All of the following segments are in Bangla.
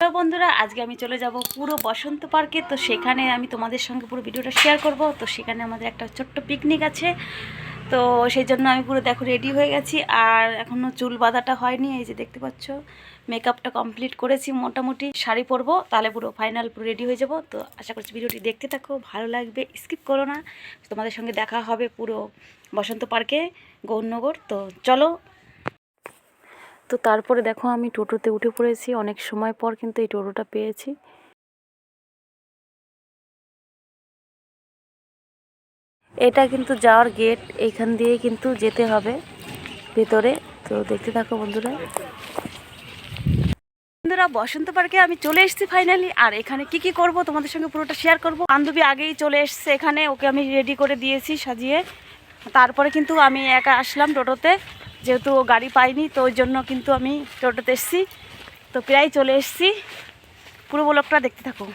তো বন্ধুরা আজকে আমি চলে যাব পুরো বসন্ত পার্কে। তো সেখানে আমি তোমাদের সঙ্গে পুরো ভিডিওটা শেয়ার করব। তো সেখানে আমাদের একটা ছোট্ট পিকনিক আছে, তো সেই জন্য আমি পুরো দেখো রেডি হয়ে গেছি। আর এখনও চুল বাঁধাটা হয়নি, এই যে দেখতে পাচ্ছ মেকআপটা কমপ্লিট করেছি, মোটামুটি শাড়ি পরবো, তাহলে পুরো ফাইনাল পুরো রেডি হয়ে যাব। তো আশা করছি ভিডিওটি দেখতে থাকো, ভালো লাগবে, স্কিপ করো না। তোমাদের সঙ্গে দেখা হবে পুরো বসন্ত পার্কে গৌরনগর। তো চলো। তো তারপরে দেখো আমি টোটোতে উঠে পড়েছি, অনেক সময় পর কিন্তু এই টোটোটা পেয়েছি। এটা কিন্তু যাওয়ার গেট, এইখান দিয়ে কিন্তু যেতে হবে ভেতরে। তো দেখতে থাকো বন্ধুরা। বন্ধুরা বসন্ত পার্কে আমি চলে এসেছি ফাইনালি। আর এখানে কি কি করব তোমাদের সঙ্গে পুরোটা শেয়ার করব। বান্ধবী আগেই চলে এসছে এখানে, ওকে আমি রেডি করে দিয়েছি সাজিয়ে। তারপরে কিন্তু আমি একা আসলাম টোটোতে, যেহেতু ও গাড়ি পাইনি, তো ওই জন্য কিন্তু আমি টোটোতে এসেছি। তো প্রায় চলে এসেছি, পুরো ব্লগটা দেখতে থাকো।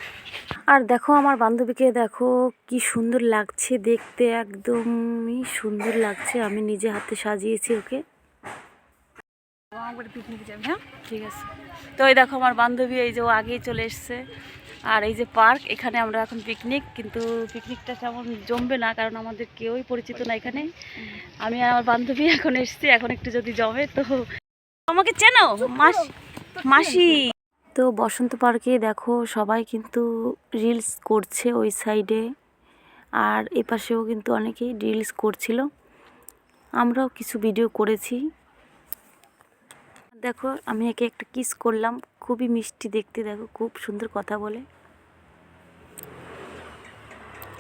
আর দেখো আমার বান্ধবীকে, দেখো কি সুন্দর লাগছে দেখতে, একদমই সুন্দর লাগছে। আমি নিজে হাতে সাজিয়েছি ওকে। পিকনিক যাবে, হ্যাঁ ঠিক আছে। তো এই দেখো আমার বান্ধবী, এই যে ও আগেই চলে এসছে। আর এই যে পার্ক, এখানে আমরা এখন পিকনিক, কিন্তু পিকনিকটা তেমন জমবে না, কারণ আমাদের কেউই পরিচিত না এখানে। আমি আর আমার বান্ধবী এখন এসছি, এখন একটু যদি জমে। তো আমাকে চেনো মাসি। তো বসন্ত পার্কে দেখো সবাই কিন্তু রিলস করছে ওই সাইডে, আর এ পাশেও কিন্তু অনেকেই রিলস করছিল, আমরাও কিছু ভিডিও করেছি। দেখো আমি একে একটা কিস করলাম, খুবই মিষ্টি দেখতে, দেখো খুব সুন্দর কথা বলে।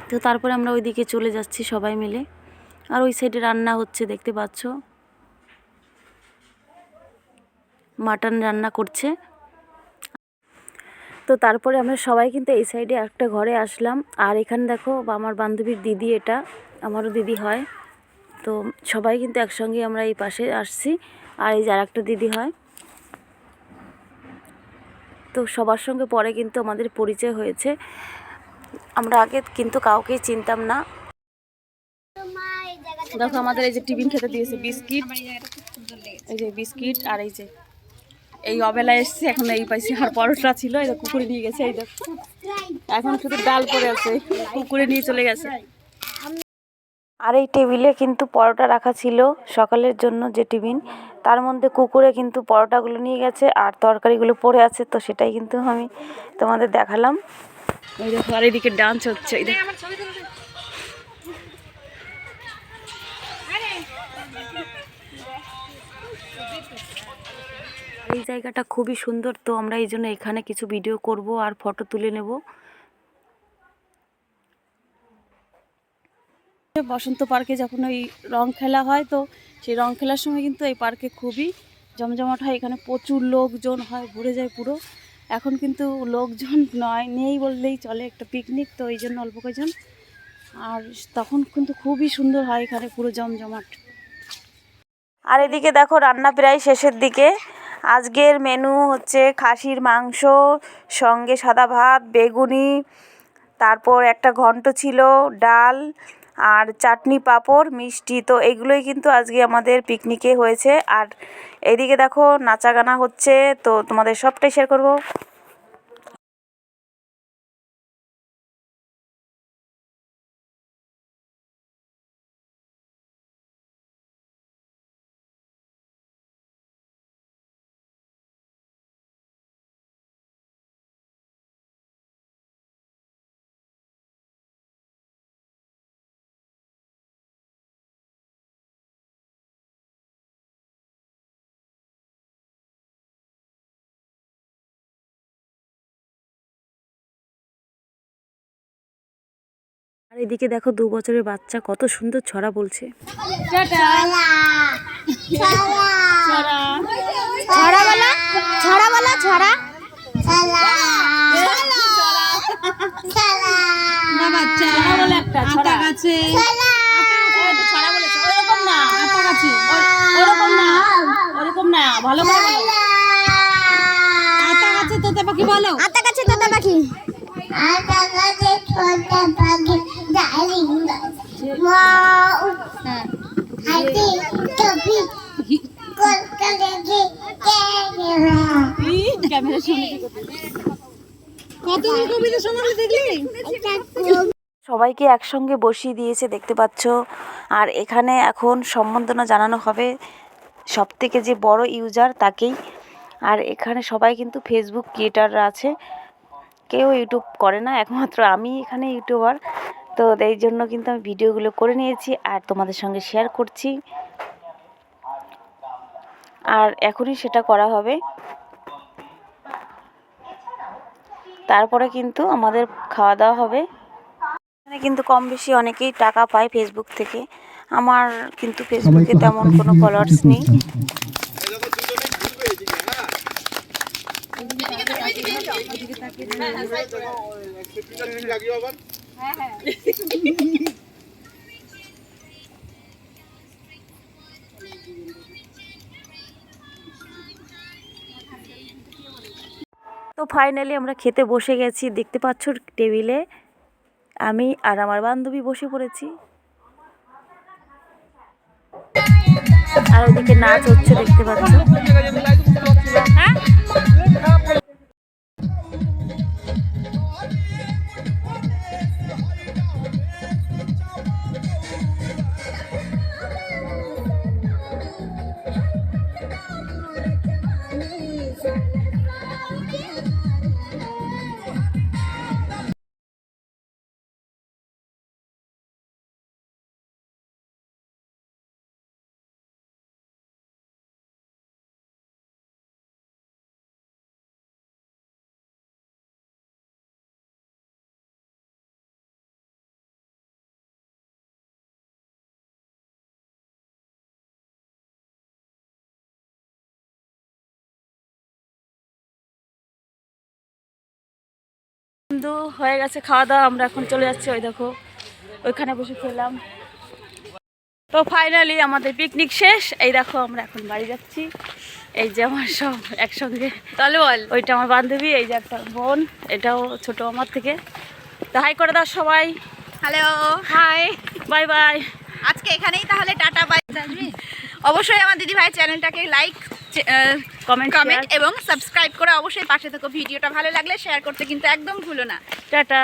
তো তারপরে আমরা ওইদিকে চলে যাচ্ছি সবাই মিলে। আর ওই সাইডে রান্না হচ্ছে, দেখতে পাচ্ছ মাটন রান্না করছে। তো তারপরে আমরা সবাই কিন্তু এই সাইডে একটা ঘরে আসলাম। আর এখানে দেখো আমার বান্ধবীর দিদি, এটা আমারও দিদি হয়। তো সবাই কিন্তু একসঙ্গে আমরা এই পাশে আসছি। আর এই যে আর একটা দিদি হয়। তো সবার সঙ্গে পরে কিন্তু আমাদের পরিচয় হয়েছে, আমরা আগে কিন্তু কাউকেই চিনতাম না। দেখো আমাদের এই যে টিফিন খেতে দিয়েছে বিস্কিট, এই যে বিস্কিট, আর এই যে এই অবেলায় এসছে এখন এই পাইছি। আর পরোটা ছিল, এই কুকুরে নিয়ে গেছে, এই দেখো এখন শুধু ডাল পড়ে আছে, কুকুরে নিয়ে চলে গেছে। আর এই টেবিলে কিন্তু পরোটা রাখা ছিল সকালের জন্য যে টিফিন, তার মধ্যে কুকুরে কিন্তু পরোটাগুলো নিয়ে গেছে আর তরকারিগুলো পড়ে আছে। তো সেটাই কিন্তু আমি তোমাদের দেখালাম। এই দেখো আর এদিকে ডান্স হচ্ছে, এই দেখো এই জায়গাটা খুবই সুন্দর। তো আমরা এই জন্য এখানে কিছু ভিডিও করব আর ফটো তুলে নেব। বসন্ত পার্কে যখন ওই রং খেলা হয়, তো সেই রং খেলার সময় কিন্তু এই পার্কে খুবই জমজমাট হয়, এখানে প্রচুর লোকজন হয়, ভরে যায় পুরো। এখন কিন্তু লোকজন নেই বললেই চলে, একটা পিকনিক তো এই জন্য অল্প কয়েকজন। আর তখন কিন্তু খুবই সুন্দর হয় এখানে, পুরো জমজমাট। আর এদিকে দেখো রান্না প্রায় শেষের দিকে। আজকের মেনু হচ্ছে খাসির মাংস, সঙ্গে সাদা ভাত, বেগুনি, তারপর একটা ঘন্ট ছিল, ডাল, আর চাটনি, পাঁপড়, মিষ্টি। তো এগুলোই কিন্তু আজকে আমাদের পিকনিকে হয়েছে। আর এইদিকে দেখো নাচা গানা হচ্ছে, তো তোমাদের সবটাই শেয়ার করব। আর এদিকে দেখো 2 বছরের বাচ্চা কত সুন্দর ছড়া বলছে। ছড়া বলা, ছড়া বলা, ছড়া না বাচ্চা বলে একটা ছড়া আছে। ছড়া বলেছে, ওরকম না, ওরকম না, ওরকম না, ভালো করে বলো। আতা গাছে তোতা পাখি বলো, আতা গাছে তোতা পাখি, আতা গাছে তোতা পাখি ডালিম গাছে ওয়াও হাতে টপি ক্যামেরার সামনে কি করতে? সবাইকে একসঙ্গে বসিয়ে দিয়েছে দেখতে পাচ্ছ। আর এখানে এখন সম্বর্ধনা জানানো হবে সবথেকে যে বড় ইউজার তাকেই। আর এখানে সবাই কিন্তু ফেসবুক ক্রিয়েটাররা আছে, কেউ ইউটিউব করে না, একমাত্র আমি এখানে ইউটিউবার। তো এই জন্য কিন্তু আমি ভিডিওগুলো করে নিয়েছি আর তোমাদের সঙ্গে শেয়ার করছি। আর এখনই সেটা করা হবে, তারপরে কিন্তু আমাদের খাওয়া দাওয়া হবে। এখানে কিন্তু কম বেশি অনেকেই টাকা পায় ফেসবুক থেকে। আমার কিন্তু ফেসবুকে তেমন কোনো ফলোয়ার্স নেই। তো ফাইনালি আমরা খেতে বসে গেছি, দেখতে পাচ্ছ টেবিলে আমি আর আমার বান্ধবী বসে পড়েছি। আর ওদিকে নাচ হচ্ছে দেখতে পাচ্ছ। বন্ধু হয়ে গেছে খাওয়া দাওয়া, আমরা এখন চলে যাচ্ছি। ওই দেখো ওইখানে বসে খেলাম। তো ফাইনালি আমাদের পিকনিক শেষ। এই দেখো আমরা এখন বাড়ি যাচ্ছি। এই যে আমার সব একসঙ্গে, তাহলে বল ওইটা আমার বান্ধবী, এই যে একটা বোন, এটাও ছোট আমার থেকে। তো হাই করে দাও সবাই। Hello, hi, bye bye. আজকে এখানেই তাহলে টাটা বাই। অবশ্যই আমার দিদি ভাই চ্যানেলটাকে লাইক, কমেন্ট এবং সাবস্ক্রাইব করে অবশ্যই পাশে থেকো। ভিডিওটা ভালো লাগলে শেয়ার করতে কিন্তু একদম ভুলো না। টাটা।